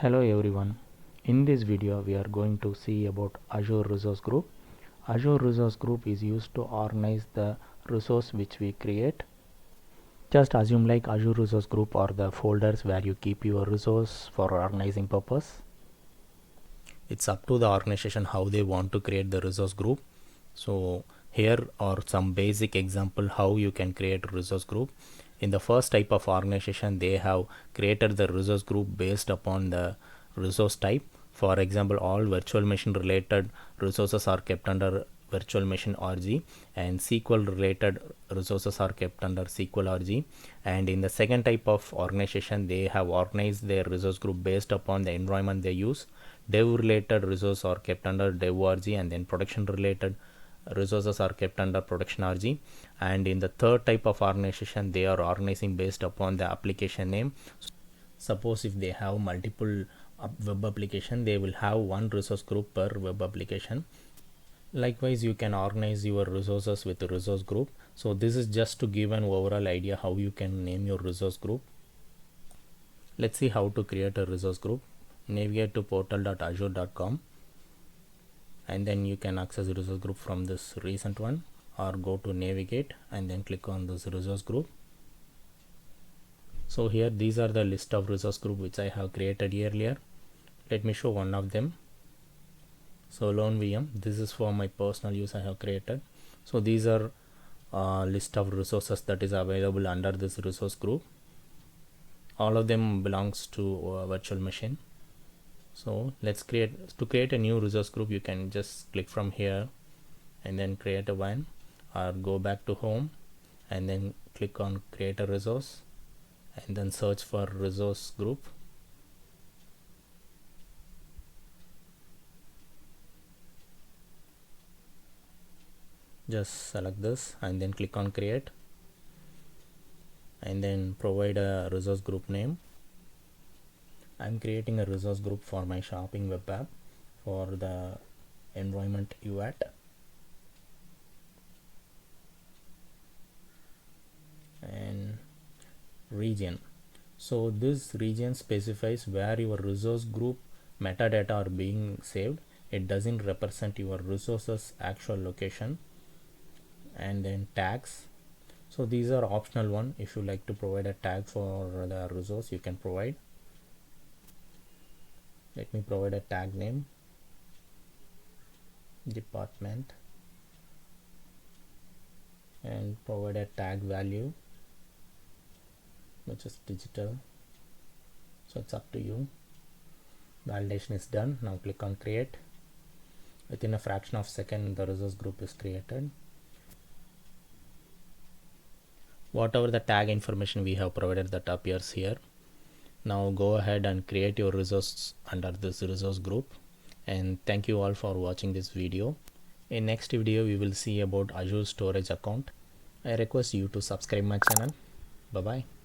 Hello everyone. In this video we are going to see about Azure Resource Group. Azure Resource Group is used to organize the resource which we create. Just assume like Azure Resource Group are the folders where you keep your resource for organizing purpose. It's up to the organization how they want to create the resource group. So here are some basic example how you can create a resource group. In the first type of organization, they have created the resource group based upon the resource type. For example, all virtual machine related resources are kept under virtual machine RG, and SQL related resources are kept under SQL RG. And in the second type of organization, they have organized their resource group based upon the environment they use. Dev related resources are kept under Dev RG, and then production related resources are kept under production RG. And in the third type of organization, they are organizing based upon the application name. Suppose if they have multiple web application, they will have one resource group per web application. Likewise, you can organize your resources with a resource group. So this is just to give an overall idea how you can name your resource group. Let's see how to create a resource group. Navigate to portal.azure.com, and then you can access the resource group from this recent one, or go to navigate and then click on this resource group. So here these are the list of resource group which I have created earlier. Let me show one of them. So Lone VM, this is for my personal use I have created. So these are list of resources that is available under this resource group. All of them belongs to virtual machine. So let's create a new resource group. You can just click from here and then create a one, or go back to home and then click on create a resource and then search for resource group. Just select this and then click on create, and then provide a resource group name. I'm creating a resource group for my shopping web app for the environment UAT. And region. So this region specifies where your resource group metadata are being saved. It doesn't represent your resources actual location. And then tags. So these are optional one. If you like to provide a tag for the resource, you can provide. Let me provide a tag name, department, and provide a tag value which is digital. So it's up to you. Validation is done. Now click on create. Within a fraction of a second, the resource group is created. Whatever the tag information we have provided, that appears here. Now go ahead and create your resource under this resource group. And thank you all for watching this video. In next video we will see about Azure storage account. I request you to subscribe my channel. Bye bye.